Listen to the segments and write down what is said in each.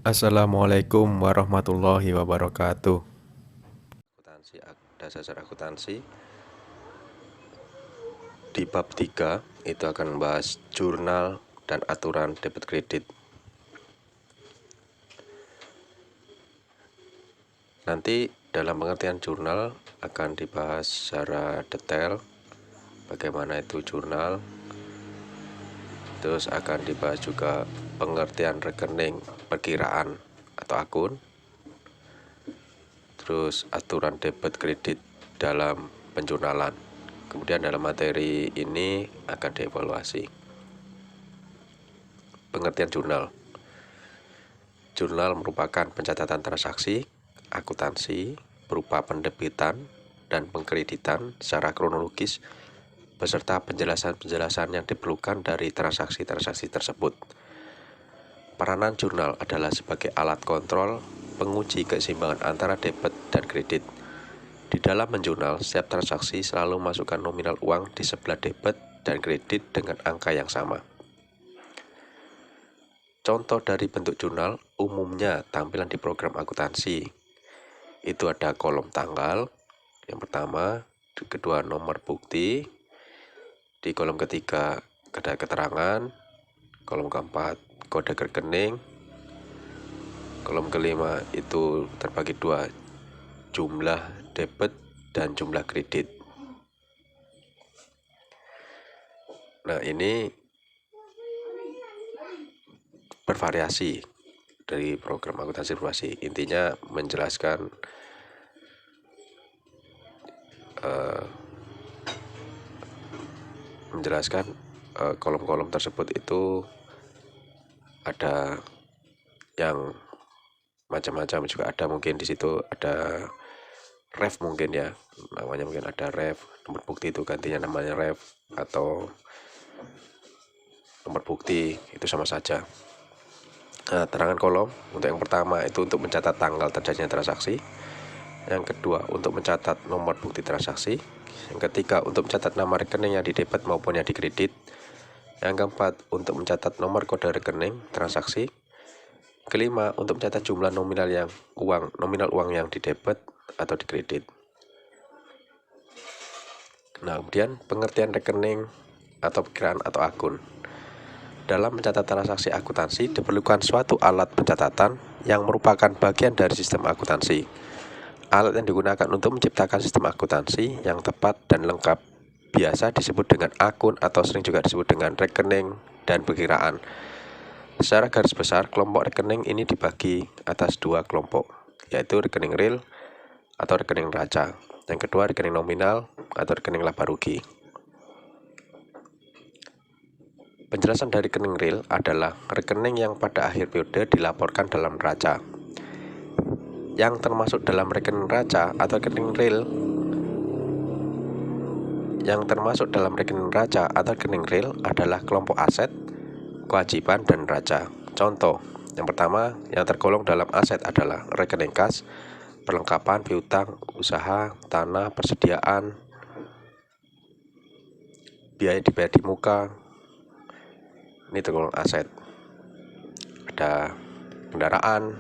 Assalamualaikum warahmatullahi wabarakatuh. Akuntansi, dasar akuntansi di bab 3 itu akan membahas jurnal dan aturan debit kredit. Nanti dalam pengertian jurnal akan dibahas secara detail bagaimana itu jurnal. Terus akan dibahas juga pengertian rekening perkiraan atau akun. Terus aturan debit kredit dalam penjurnalan. Kemudian dalam materi ini akan dievaluasi. Pengertian jurnal. Jurnal merupakan pencatatan transaksi akuntansi berupa pendebitan dan pengkreditan secara kronologis beserta penjelasan-penjelasan yang diperlukan dari transaksi-transaksi tersebut. Peranan jurnal adalah sebagai alat kontrol penguji keseimbangan antara debit dan kredit. Di dalam menjurnal, setiap transaksi selalu masukkan nominal uang di sebelah debit dan kredit dengan angka yang sama. Contoh dari bentuk jurnal umumnya tampilan di program akuntansi. Itu ada kolom tanggal, yang pertama, kedua nomor bukti, di kolom ketiga ada keterangan, kolom keempat kode rekening, kolom kelima itu terbagi dua, jumlah debit dan jumlah kredit. Nah, ini bervariasi dari program akuntansi bervariasi. Intinya menjelaskan kolom-kolom tersebut itu ada yang macam-macam, juga ada mungkin di situ ada ref, mungkin ya namanya, mungkin ada ref, nomor bukti itu gantinya namanya ref atau nomor bukti, itu sama saja. Nah, terangan kolom untuk yang pertama itu untuk mencatat tanggal terjadinya transaksi, yang kedua untuk mencatat nomor bukti transaksi, yang ketiga untuk mencatat nama rekening yang di debit maupun yang di kredit, yang keempat untuk mencatat nomor kode rekening transaksi, kelima untuk mencatat jumlah nominal uang yang di debit atau di kredit. Nah, kemudian pengertian rekening atau perkiraan atau akun. Dalam mencatat transaksi akuntansi diperlukan suatu alat pencatatan yang merupakan bagian dari sistem akuntansi. Alat yang digunakan untuk menciptakan sistem akuntansi yang tepat dan lengkap biasa disebut dengan akun atau sering juga disebut dengan rekening dan perkiraan. Secara garis besar, kelompok rekening ini dibagi atas dua kelompok, yaitu rekening real atau rekening neraca. Yang kedua, rekening nominal atau rekening laba rugi. Penjelasan dari rekening real adalah rekening yang pada akhir periode dilaporkan dalam neraca. Yang termasuk dalam rekening neraca atau rekening real adalah kelompok aset, kewajiban, dan neraca. Contoh, yang pertama yang tergolong dalam aset adalah rekening kas, perlengkapan, piutang, usaha, tanah, persediaan, biaya dibayar di muka. Ini tergolong aset. Ada kendaraan,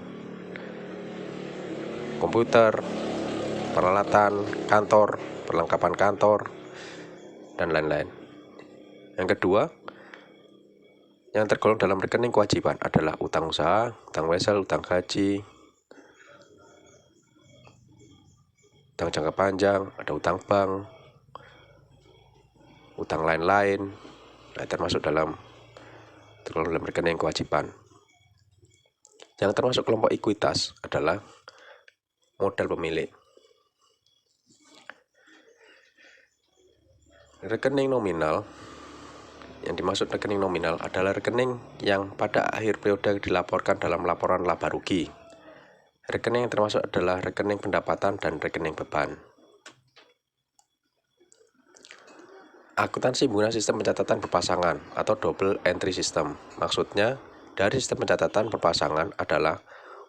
komputer, peralatan kantor, perlengkapan kantor, dan lain-lain. Yang kedua, yang tergolong dalam rekening kewajiban adalah utang usaha, utang wesel, utang gaji, utang jangka panjang, ada utang bank, utang lain-lain. Nah, tergolong dalam rekening kewajiban. Yang termasuk kelompok ekuitas adalah modal pemilik. Rekening nominal, yang dimaksud rekening nominal adalah rekening yang pada akhir periode dilaporkan dalam laporan laba rugi. Rekening yang termasuk adalah rekening pendapatan dan rekening beban. Akuntansi menggunakan sistem pencatatan berpasangan atau double entry system. Maksudnya, dari sistem pencatatan berpasangan adalah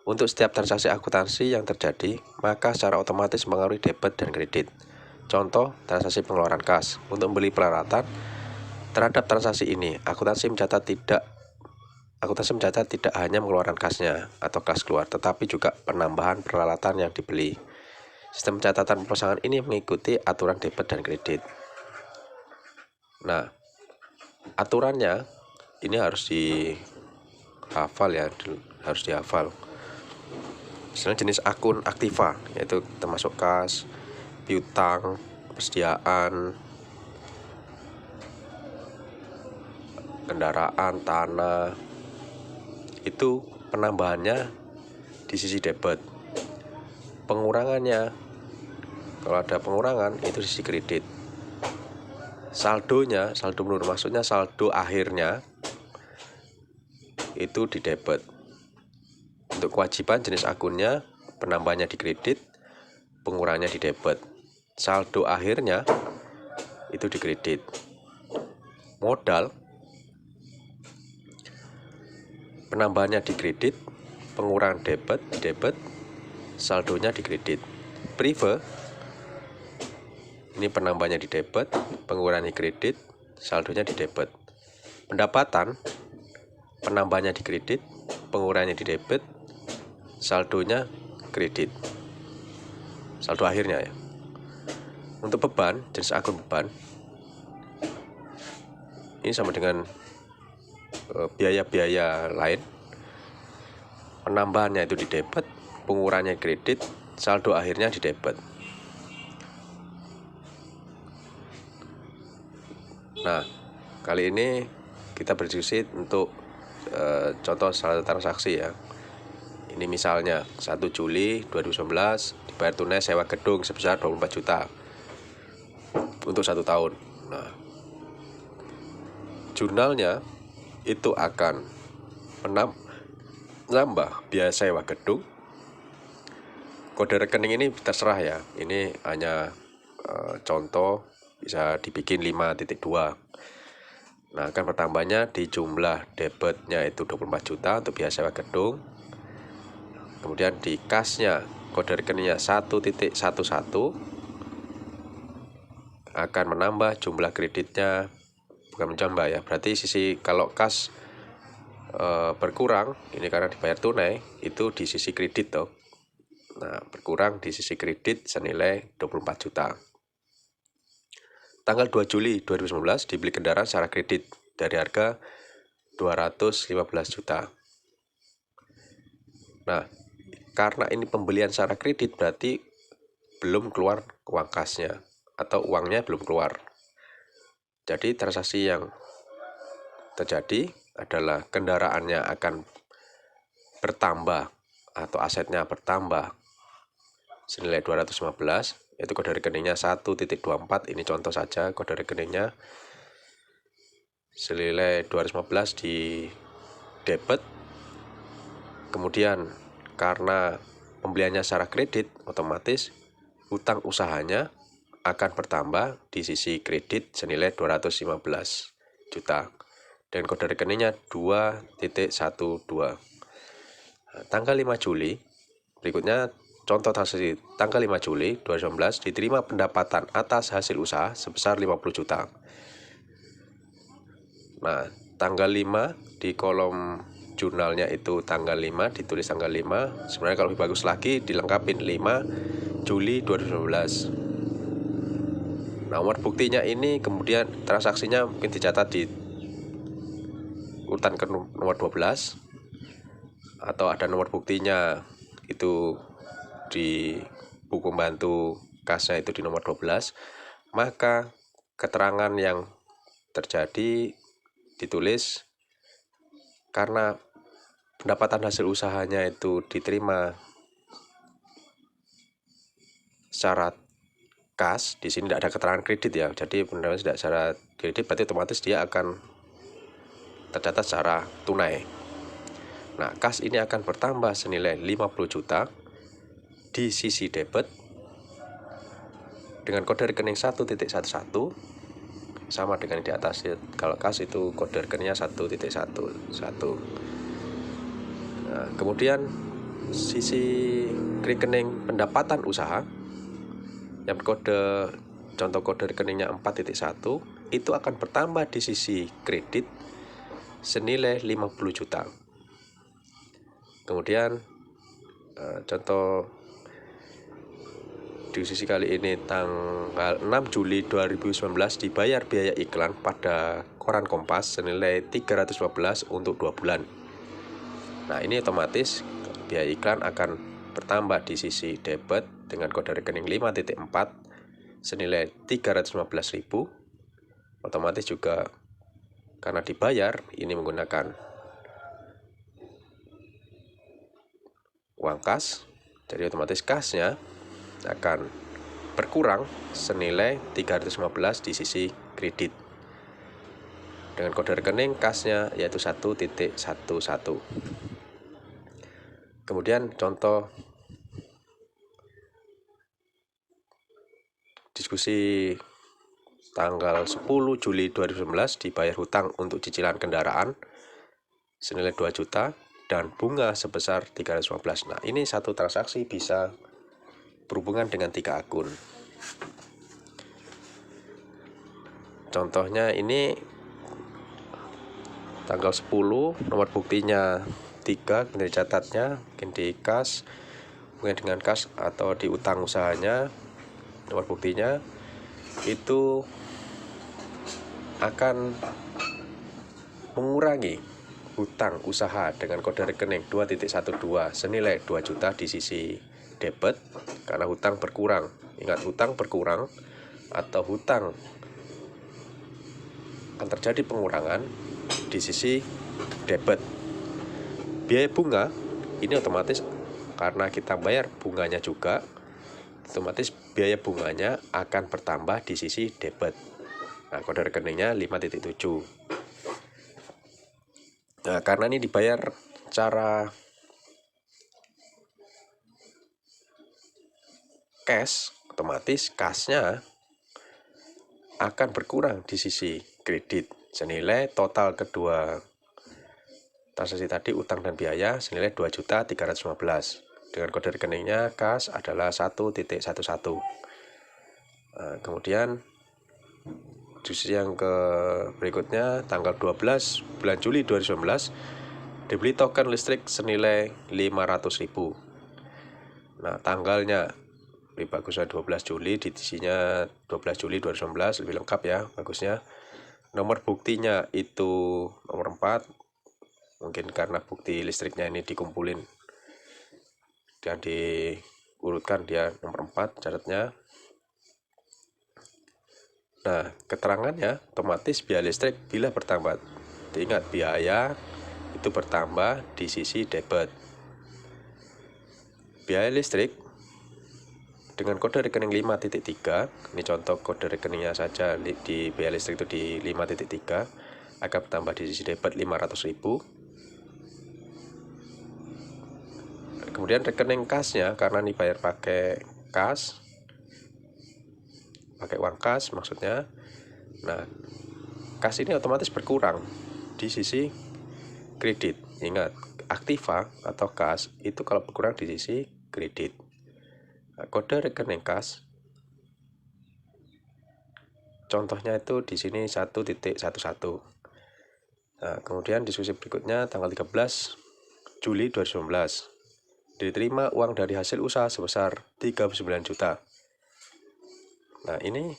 untuk setiap transaksi akuntansi yang terjadi, maka secara otomatis mengaruhi debit dan kredit. Contoh, transaksi pengeluaran kas untuk membeli peralatan. Terhadap transaksi ini, akuntansi mencatat tidak akuntansi mencatat tidak hanya mengeluarkan kasnya atau kas keluar, tetapi juga penambahan peralatan yang dibeli. Sistem pencatatan perorangan ini mengikuti aturan debit dan kredit. Nah, aturannya ini harus dihafal ya, harus dihafal. Misalnya jenis akun aktiva, yaitu termasuk kas, piutang, persediaan, kendaraan, tanah, itu penambahannya di sisi debit. Pengurangannya, kalau ada pengurangan, itu di sisi kredit. Saldonya, saldo menurun, maksudnya saldo akhirnya itu di debit. Untuk kewajiban jenis akunnya, penambahannya di kredit, pengurangannya di debit. Saldo akhirnya itu di kredit. Modal, penambahannya di kredit, pengurangan debit, saldonya di kredit. Prive, ini penambahannya di debit, pengurangannya di kredit, saldonya di debit. Pendapatan, penambahannya di kredit, pengurangannya di debit, saldonya kredit. Saldo akhirnya ya. Untuk beban, jenis akun beban, ini sama dengan biaya-biaya lain. Penambahannya itu di debit, pengurangannya kredit, saldo akhirnya di debit. Nah, kali ini kita berdiskusi untuk contoh salah satu transaksi ya. Ini misalnya 1 Juli 2019 dibayar tunai sewa gedung sebesar 24 juta untuk 1 tahun. Nah, jurnalnya itu akan menambah biaya sewa gedung. Kode rekening ini terserah ya. Ini hanya contoh, bisa dibikin 5.2. Nah, akan bertambahnya di jumlah debitnya itu 24 juta untuk biaya sewa gedung. Kemudian di kasnya kode rekeningnya 1.11 akan menambah jumlah kreditnya, bukan menambah ya, berarti sisi kalau kas berkurang, ini karena dibayar tunai, itu di sisi kredit toh. Nah, berkurang di sisi kredit senilai 24 juta. Tanggal 2 Juli 2019 dibeli kendaraan secara kredit dari harga 215 juta. Nah, karena ini pembelian secara kredit berarti belum keluar uang kasnya atau uangnya belum keluar. Jadi transaksi yang terjadi adalah kendaraannya akan bertambah atau asetnya bertambah senilai 215, yaitu kode rekeningnya 1.24. Ini contoh saja, kode rekeningnya senilai 215 di debit. Kemudian karena pembeliannya secara kredit, otomatis utang usahanya akan bertambah di sisi kredit senilai 215 juta dan kode rekeningnya 2.12. Nah, tanggal 5 Juli berikutnya contoh transaksi tanggal 5 Juli 2019 diterima pendapatan atas hasil usaha sebesar 50 juta. Nah, tanggal 5 di kolom jurnalnya itu tanggal 5, ditulis tanggal 5. Sebenarnya kalau lebih bagus lagi dilengkapin 5 Juli 2019. Nomor buktinya ini kemudian transaksinya mungkin dicatat di urutan ke nomor 12 atau ada nomor buktinya itu di buku bantu kasnya itu di nomor 12, maka keterangan yang terjadi ditulis karena pendapatan hasil usahanya itu diterima secara kas. Di sini tidak ada keterangan kredit ya, jadi pendapatan tidak secara kredit berarti otomatis dia akan tercatat secara tunai. Nah, kas ini akan bertambah senilai 50 juta di sisi debit dengan kode rekening 1.11 sama dengan di atas. Kalau kas itu kode rekeningnya 1.11. Nah, kemudian sisi rekening pendapatan usaha yang berkode contoh kode rekeningnya 4.1 itu akan bertambah di sisi kredit senilai 50 juta. Kemudian contoh di sisi kali ini tanggal 6 Juli 2019 dibayar biaya iklan pada koran Kompas senilai 315 untuk 2 bulan. Nah, ini otomatis biaya iklan akan bertambah di sisi debit dengan kode rekening 5.4 senilai 315.000. Otomatis juga karena dibayar ini menggunakan uang kas, jadi otomatis kasnya akan berkurang senilai 315 di sisi kredit. Dengan kode rekening kasnya yaitu 1.11. Kemudian contoh diskusi tanggal 10 Juli 2019 dibayar hutang untuk cicilan kendaraan senilai 2 juta dan bunga sebesar 315. Nah, ini satu transaksi bisa berhubungan dengan 3 akun. Contohnya ini tanggal 10, nomor buktinya 3, kemudian catatnya mungkin di kas, mungkin dengan kas atau di utang usahanya, nomor buktinya itu akan mengurangi hutang usaha dengan kode rekening 2.12 senilai 2 juta di sisi debit karena hutang berkurang. Ingat, hutang berkurang atau hutang akan terjadi pengurangan di sisi debit. Biaya bunga ini otomatis karena kita bayar bunganya juga, otomatis biaya bunganya akan bertambah di sisi debit. Nah, kode rekeningnya 5.7. Nah, karena ini dibayar cara cash, otomatis kasnya akan berkurang di sisi kredit senilai total kedua transaksi tadi, utang dan biaya senilai 2.315. Dengan kode rekeningnya kas adalah 1.11. Nah, kemudian diskusi yang ke berikutnya tanggal 12 bulan Juli 2019 dibeli token listrik senilai 500.000. Nah, tanggalnya lebih bagusnya 12 Juli, edisinya 12 Juli 2019 lebih lengkap ya bagusnya. Nomor buktinya itu nomor 4, mungkin karena bukti listriknya ini dikumpulin dan diurutkan, dia nomor 4 catatnya. Nah, keterangannya otomatis biaya listrik bila bertambah. Ingat, biaya itu bertambah di sisi debit. Biaya listrik dengan kode rekening 5.3, ini contoh kode rekeningnya saja, di biaya listrik itu di 5.3 akan bertambah di sisi debit 500.000. Kemudian rekening kasnya karena ini bayar pakai kas, pakai uang kas maksudnya. Nah, kas ini otomatis berkurang di sisi kredit. Ingat, aktiva atau kas itu kalau berkurang di sisi kredit. Nah, kode rekening kas contohnya itu di sini 1.11. Nah, kemudian diskusi berikutnya tanggal 13 Juli 2019 diterima uang dari hasil usaha sebesar 39 juta. Nah, ini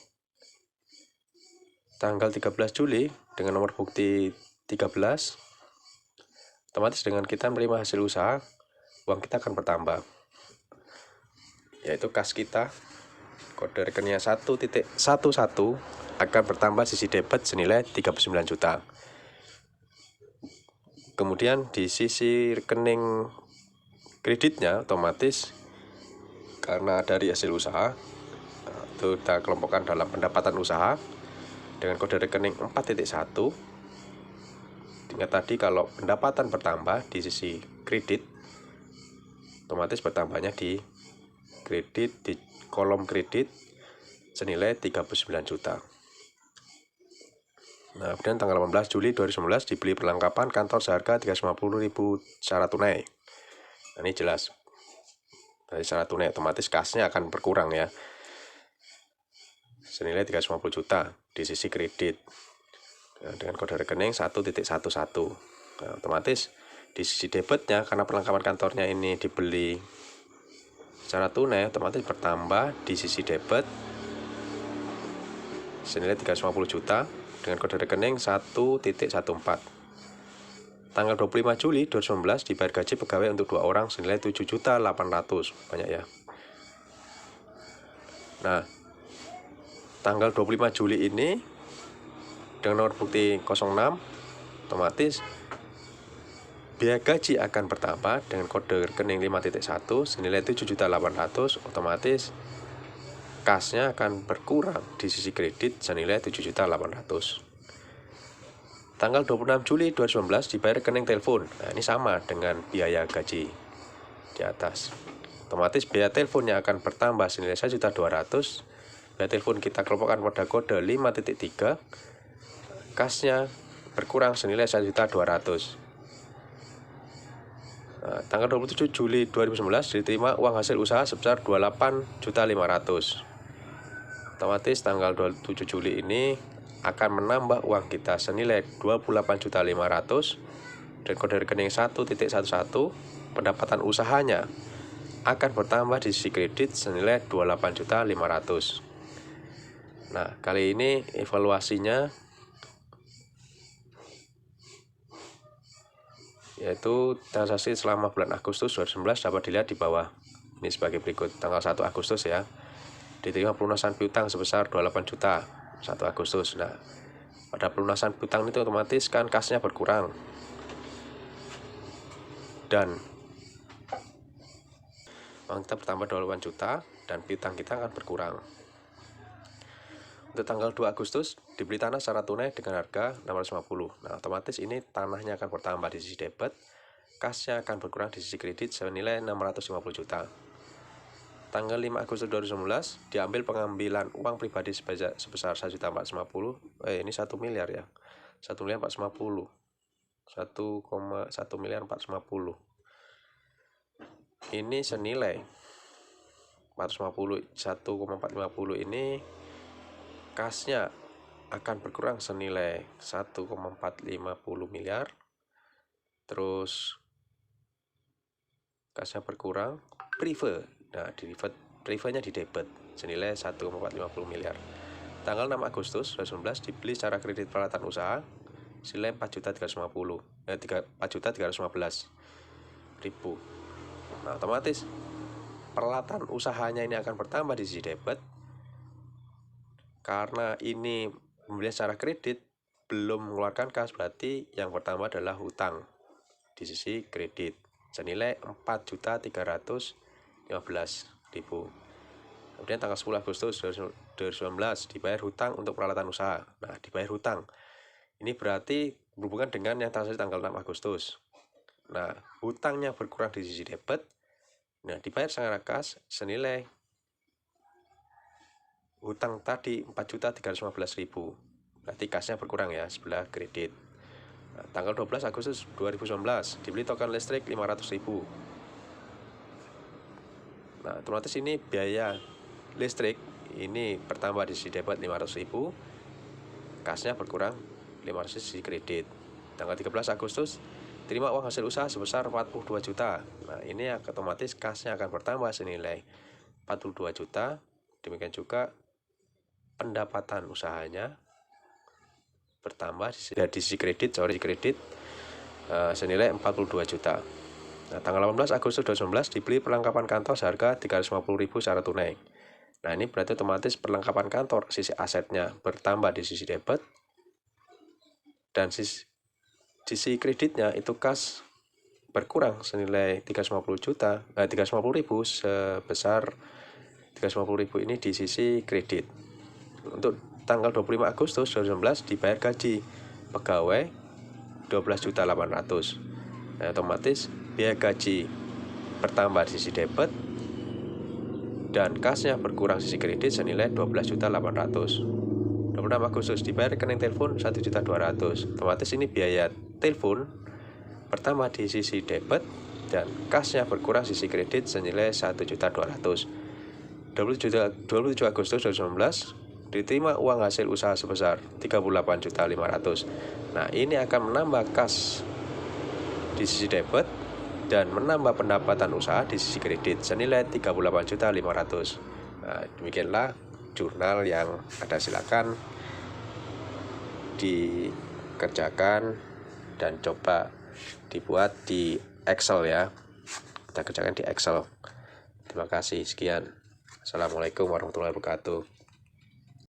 tanggal 13 Juli dengan nomor bukti 13, otomatis dengan kita menerima hasil usaha, uang kita akan bertambah, yaitu kas kita kode rekeningnya 1.11 akan bertambah sisi debit senilai 39 juta. Kemudian di sisi rekening kreditnya otomatis karena dari hasil usaha itu kita kelompokkan dalam pendapatan usaha dengan kode rekening 4.1. Ingat tadi kalau pendapatan bertambah di sisi kredit, otomatis bertambahnya di kredit, di kolom kredit senilai 39 juta. Nah, kemudian tanggal 18 Juli 2019 dibeli perlengkapan kantor seharga 350.000 secara tunai. Nah, ini jelas dari secara tunai otomatis kasnya akan berkurang ya, senilai 350 juta di sisi kredit. Nah, dengan kode rekening 1.11. Nah, otomatis Di sisi debitnya, karena perlengkapan kantornya ini dibeli secara tunai, otomatis bertambah di sisi debit senilai 350 juta dengan kode rekening 1.14. Tanggal 25 Juli 2019 dibayar gaji pegawai untuk 2 orang senilai 7.800.000. Banyak ya. Nah, tanggal 25 Juli ini dengan nomor bukti 06, otomatis biaya gaji akan bertambah dengan kode rekening 5.1 senilai 7.800.000, otomatis kasnya akan berkurang di sisi kredit senilai 7.800.000. Tanggal 26 Juli 2019 dibayar rekening telepon. Nah, ini sama dengan biaya gaji di atas. Otomatis biaya teleponnya akan bertambah senilai 1.200.000. Biaya telepon kita kelompokkan pada kode 5.3, kasnya berkurang senilai 1.200.000. Nah, tanggal 27 Juli 2019 diterima uang hasil usaha sebesar 28.500.000. Otomatis tanggal 27 Juli ini akan menambah uang kita senilai 28.500.000 dan kode rekening 1.11. Pendapatan usahanya akan bertambah di sisi kredit senilai 28.500.000. Nah, kali ini evaluasinya yaitu transaksi selama bulan Agustus 2019 dapat dilihat di bawah. Ini sebagai berikut. Tanggal 1 Agustus ya, diterima pelunasan piutang sebesar 28 juta 1 Agustus. Nah, pada pelunasan piutang itu otomatis kan kasnya berkurang dan uang kita bertambah 28 juta dan piutang kita akan berkurang. Untuk tanggal 2 Agustus dibeli tanah secara tunai dengan harga 650. Nah, otomatis ini tanahnya akan bertambah di sisi debit, kasnya akan berkurang di sisi kredit senilai 650 juta. Tanggal 5 Agustus 2019 diambil pengambilan uang pribadi sebesar 1.450. Ini 1 miliar ya. 1.450. 1,1 miliar 450. Ini senilai 450, 1,450 ini kasnya akan berkurang senilai 1,450 miliar. Terus kasnya berkurang, prive. Nah, prive-nya di debit senilai 1,450 miliar. Tanggal 6 Agustus 2019 dibeli secara kredit peralatan usaha senilai 4.315.000. Nah, otomatis peralatan usahanya ini akan bertambah di sisi debit. Karena ini pembelian secara kredit belum mengeluarkan kas, berarti yang pertama adalah hutang di sisi kredit senilai 4.315.000. Kemudian tanggal 10 Agustus 2019 dibayar hutang untuk peralatan usaha. Nah, dibayar hutang ini berarti berhubungan dengan yang transaksi tanggal 6 Agustus. Nah, hutangnya berkurang di sisi debit. Nah, dibayar secara kas senilai hutang tadi 4.315.000. Berarti kasnya berkurang ya sebelah kredit. Nah, tanggal 12 Agustus 2019 dibeli token listrik 500.000. Nah, otomatis ini biaya listrik ini bertambah di sisi debit 500.000. Kasnya berkurang 500 di sisi kredit. Tanggal 13 Agustus terima uang hasil usaha sebesar 42 juta. Nah, ini otomatis kasnya akan bertambah senilai 42 juta. Demikian juga pendapatan usahanya bertambah di sisi kredit, senilai 42 juta. Nah, tanggal 18 Agustus 2019 dibeli perlengkapan kantor seharga 350.000 secara tunai. Nah, ini berarti otomatis perlengkapan kantor sisi asetnya bertambah di sisi debit dan sisi kreditnya itu kas berkurang senilai 350.000 sebesar 350.000 ini di sisi kredit. Untuk tanggal 25 Agustus 2019 dibayar gaji pegawai 12.800.000. Nah, otomatis biaya gaji bertambah di sisi debit dan kasnya berkurang sisi kredit senilai 12.800.000. 26 Agustus dibayar rekening telepon 1.200.000. Otomatis ini biaya telepon bertambah di sisi debit dan kasnya berkurang sisi kredit senilai 1.200.000. 27 Agustus 2019 diterima uang hasil usaha sebesar 38.500.000. Nah, ini akan menambah kas di sisi debit dan menambah pendapatan usaha di sisi kredit senilai 38.500.000. Nah, demikianlah jurnal yang ada, silakan dikerjakan dan coba dibuat di Excel ya. Kita kerjakan di Excel. Terima kasih, sekian. Assalamualaikum warahmatullahi wabarakatuh.